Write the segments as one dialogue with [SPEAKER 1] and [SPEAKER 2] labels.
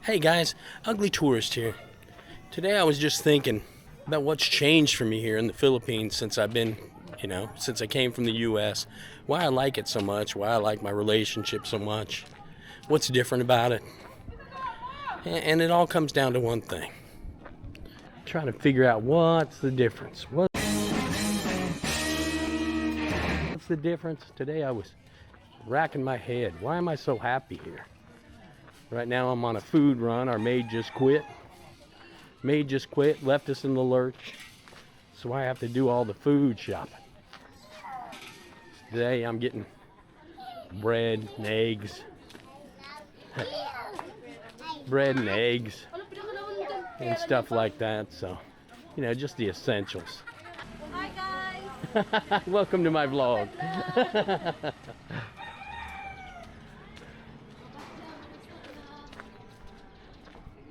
[SPEAKER 1] Hey guys, Ugly Tourist here. Today I was just thinking about what's changed for me here in the Philippines since I've been, since I came from the US. Why I like it so much, why I like my relationship so much, what's different about it. And it all comes down to one thing. Trying to figure out what's the difference. What's the difference? Today I was racking my head. Why am I so happy here? Right now I'm on a food run. Our maid just quit. Left us in the lurch. So I have to do all the food shopping. Today I'm getting bread and eggs. Bread and eggs and stuff like that. So, just the essentials.
[SPEAKER 2] Hi guys!
[SPEAKER 1] Welcome to my vlog.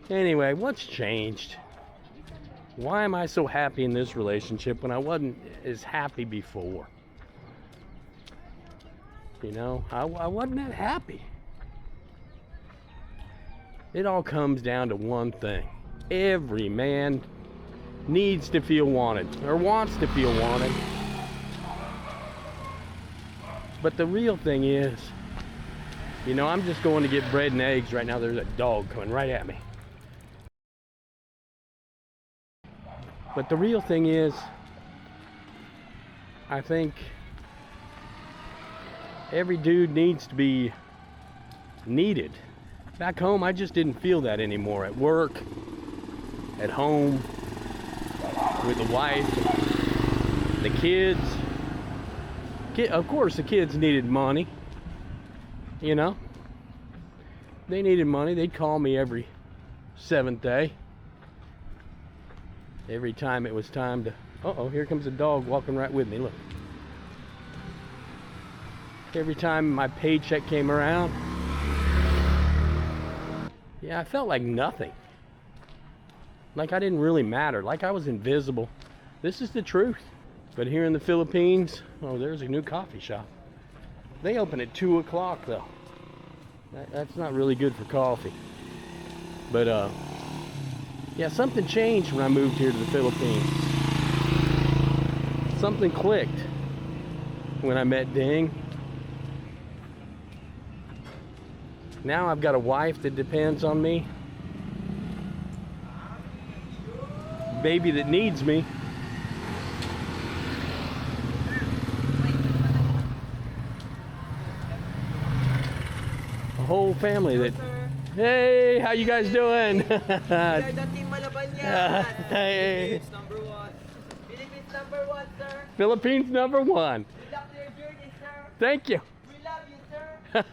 [SPEAKER 1] Anyway, what's changed? Why am I so happy in this relationship when I wasn't as happy before? I wasn't that happy. It all comes down to one thing. Every man needs to feel wanted, or wants to feel wanted. But the real thing is, I'm just going to get bread and eggs right now. There's a dog coming right at me. But the real thing is, I think every dude needs to be needed. Back home, I just didn't feel that anymore. At work, at home, with the wife, the kids. Of course, the kids needed money. They needed money. They'd call me every 7th day. Every time it was time to... Uh-oh, here comes a dog walking right with me, look. Every time my paycheck came around, I felt like nothing. Like I didn't really matter, like I was invisible. This is the truth. But here in the Philippines, there's a new coffee shop. They open at 2 o'clock though. That's not really good for coffee. But something changed when I moved here to the Philippines. Something clicked when I met Ding. Now I've got a wife that depends on me. Baby that needs me. A whole family that... Hey, how you guys doing? Hey.
[SPEAKER 3] Philippines number one, sir.
[SPEAKER 1] Philippines number one.
[SPEAKER 3] Good luck to your journey, sir.
[SPEAKER 1] Thank you.
[SPEAKER 3] We love you, sir.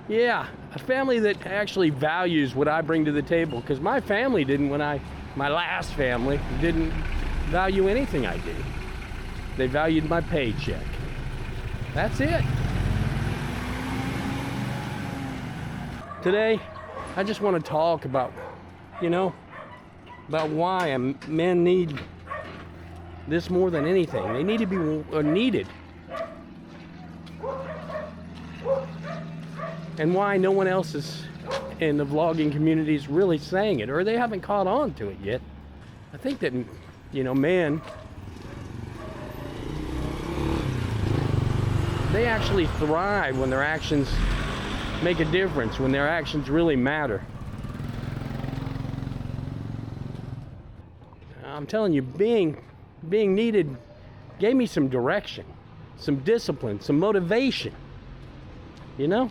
[SPEAKER 1] Yeah, a family that actually values what I bring to the table, because my family didn't my last family didn't value anything I did. They valued my paycheck. That's it. Today, I just want to talk about, about why men need this more than anything. They need to be needed. And why no one else is in the vlogging community is really saying it, or they haven't caught on to it yet. I think that, men, they actually thrive when their actions make a difference, when their actions really matter. I'm telling you, being needed gave me some direction, some discipline, some motivation. I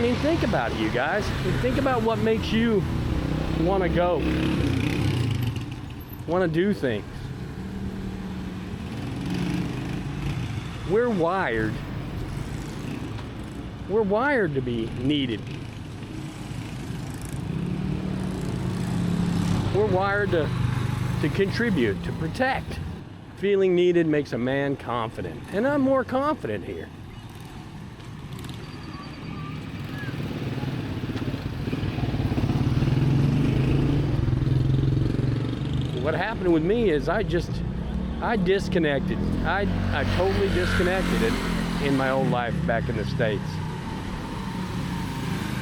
[SPEAKER 1] mean, think about it, you guys. Think about what makes you want to go, want to do things. We're wired to be needed. We're wired to contribute, to protect. Feeling needed makes a man confident, and I'm more confident here. what happened with me is I disconnected. I totally disconnected it in my old life back in the States.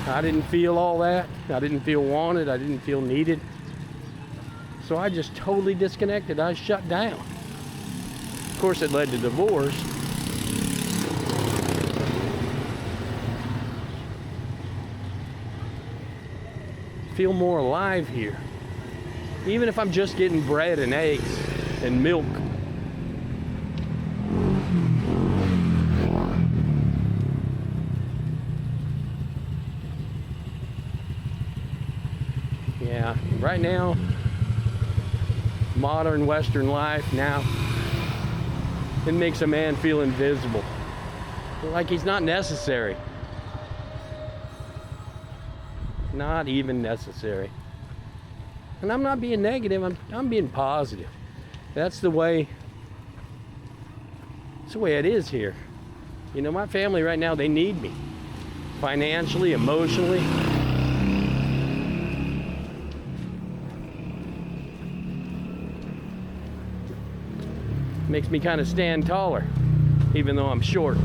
[SPEAKER 1] I didn't feel all that. I didn't feel wanted. I didn't feel needed. So I just totally disconnected. I shut down. Of course, it led to divorce. Feel more alive here. Even if I'm just getting bread and eggs and milk. Yeah, right now, modern Western life now, it makes a man feel invisible. Like he's not necessary. Not even necessary. And I'm not being negative, I'm being positive. That's the way it is here. You know, my family right now, they need me. Financially, emotionally. Makes me kind of stand taller, even though I'm short.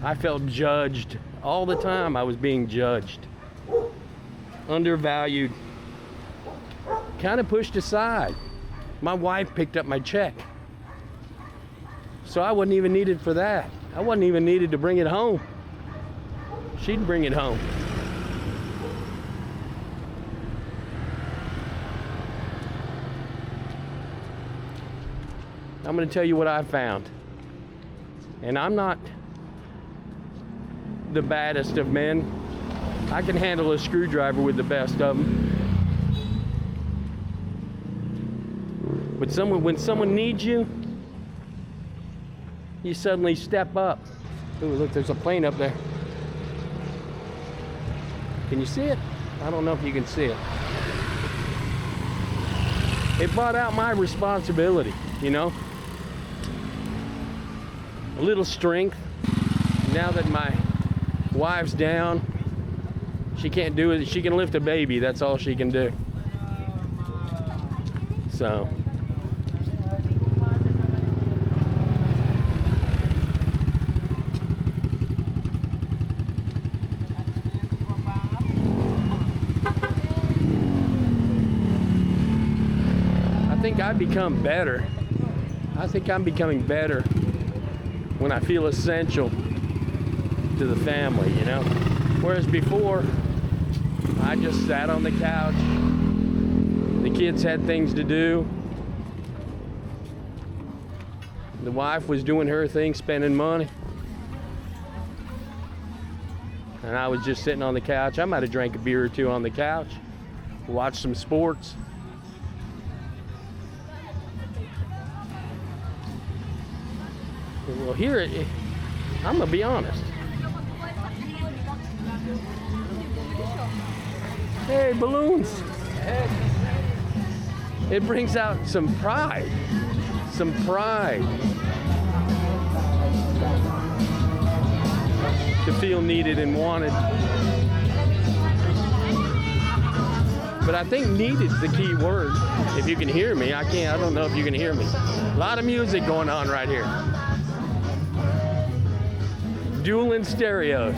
[SPEAKER 1] I felt judged all the time. I was being judged, undervalued, kind of pushed aside. My wife picked up my check, so I wasn't even needed for that. I wasn't even needed to bring it home. She'd bring it home. I'm going to tell you what I found. And I'm not the baddest of men. I can handle a screwdriver with the best of them. But when someone needs you, you suddenly step up. Ooh, look, there's a plane up there. Can you see it? I don't know if you can see it. It brought out my responsibility, you know? A little strength. Now that my wife's down, she can't do it. She can lift a baby. That's all she can do. So I think I've become better. I think I'm becoming better when I feel essential to the family, you know? Whereas before, I just sat on the couch. The kids had things to do. The wife was doing her thing, spending money. And I was just sitting on the couch. I might have drank a beer or two on the couch, watched some sports. Well, here, I'm gonna be honest. Hey, balloons. It brings out some pride. Some pride. To feel needed and wanted. But I think needed's the key word. If you can hear me, I don't know if you can hear me. A lot of music going on right here. Dueling stereos.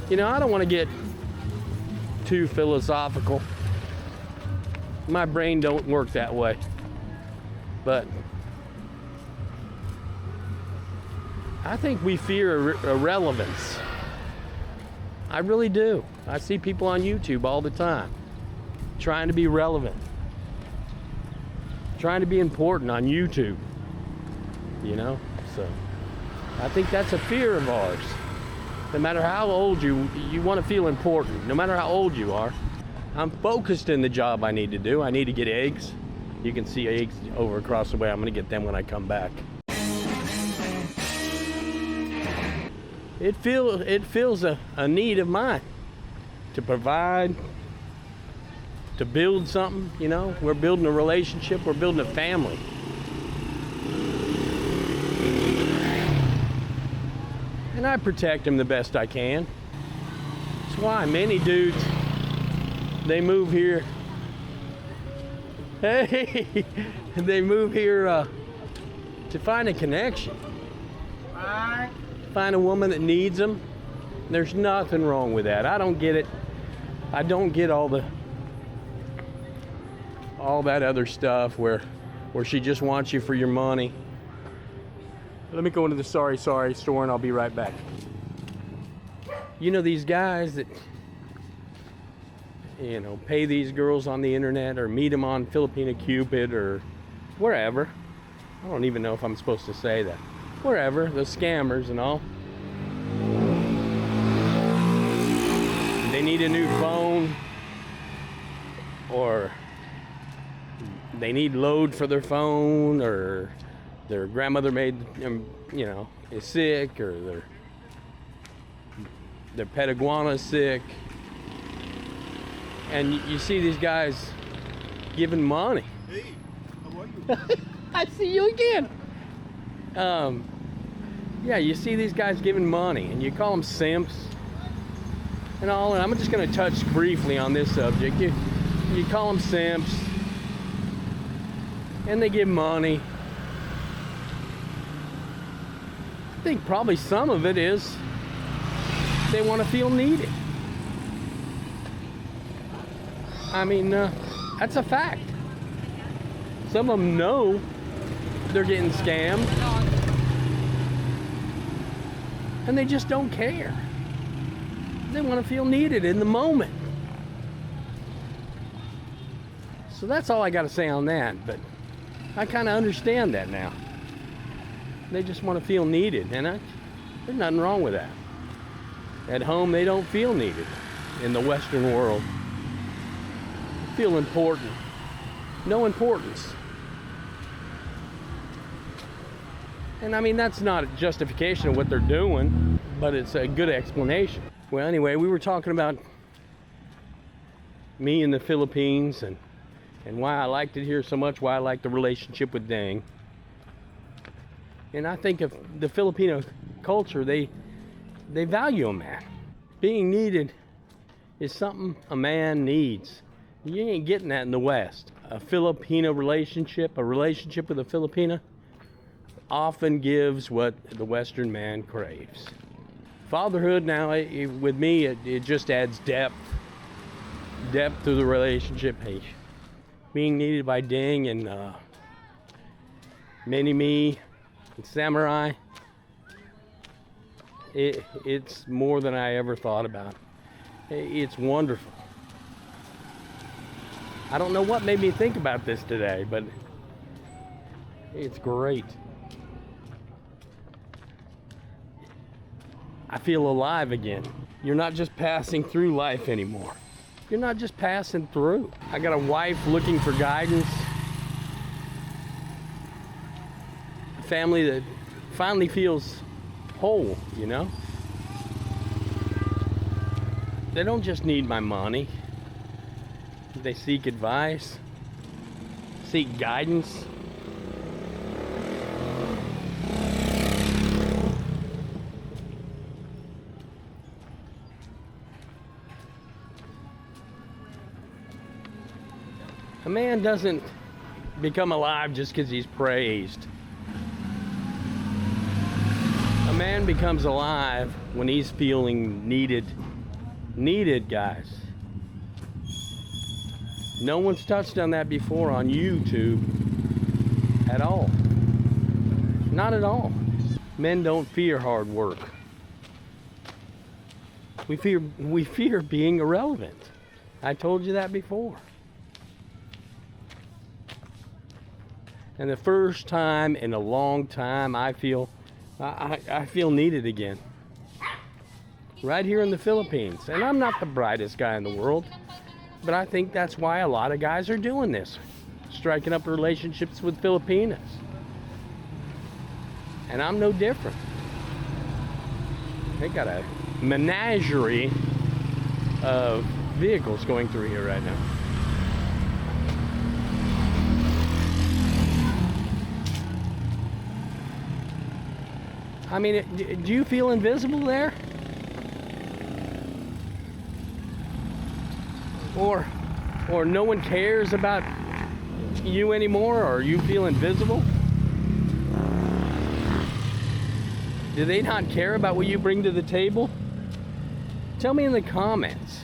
[SPEAKER 1] You know, I don't want to get too philosophical. My brain don't work that way. But I think we fear irrelevance. I really do. I see people on YouTube all the time trying to be relevant, trying to be important on YouTube, you know? So I think that's a fear of ours. No matter how old you want to feel important, no matter how old you are. I'm focused in the job I need to do. I need to get eggs. You can see eggs over across the way. I'm going to get them when I come back. It feels a need of mine to provide, to build something, you know. We're building a relationship, we're building a family. And I protect them the best I can. That's why many dudes, they move here. Hey, they move here to find a connection. Find a woman that needs them. There's nothing wrong with that. I don't get it. I don't get all that other stuff where she just wants you for your money. Let me go into the sorry store and I'll be right back. You know, these guys that, you know, pay these girls on the internet or meet them on Filipina Cupid or wherever. I don't even know if I'm supposed to say that. Wherever, the scammers and all. They need a new phone, or they need load for their phone, or their grandmother is sick, or their pet iguana is sick. And you see these guys giving money.
[SPEAKER 4] Hey, how are you?
[SPEAKER 1] I see you again. Yeah, you see these guys giving money, and you call them simps and all. And I'm just going to touch briefly on this subject. You call them simps, and they give money. I think probably some of it is they want to feel needed. I mean, that's a fact. Some of them know they're getting scammed, and they just don't care. They want to feel needed in the moment. So that's all I got to say on that, but I kind of understand that now. They just want to feel needed, and there's nothing wrong with that. At home, they don't feel needed in the Western world. They feel important. No importance. And I mean, that's not a justification of what they're doing, but it's a good explanation. Well, anyway, we were talking about me in the Philippines and why I liked it here so much, why I like the relationship with Dang. And I think of the Filipino culture, they value a man. Being needed is something a man needs. You ain't getting that in the West. A Filipino relationship, a relationship with a Filipina, often gives what the Western man craves. Fatherhood now, with me, it just adds depth to the relationship. Hey, being needed by Ding and Mini-Me and Samurai, it's more than I ever thought about. It's wonderful. I don't know what made me think about this today, but it's great. I feel alive again. You're not just passing through life anymore. You're not just passing through. I got a wife looking for guidance. A family that finally feels whole, you know? They don't just need my money. They seek advice, seek guidance. A man doesn't become alive just because he's praised. A man becomes alive when he's feeling needed. Needed, guys. No one's touched on that before on YouTube at all. Not at all. Men don't fear hard work. We fear being irrelevant. I told you that before. And the first time in a long time, I feel needed again. Right here in the Philippines. And I'm not the brightest guy in the world, but I think that's why a lot of guys are doing this. Striking up relationships with Filipinas. And I'm no different. They got a menagerie of vehicles going through here right now. I mean, do you feel invisible there? Or no one cares about you anymore, or you feel invisible? Do they not care about what you bring to the table? Tell me in the comments.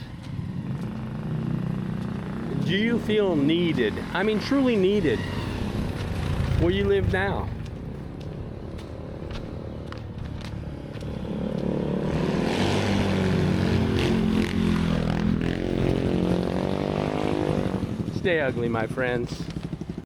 [SPEAKER 1] Do you feel needed? I mean, truly needed where you live now? Stay ugly, my friends.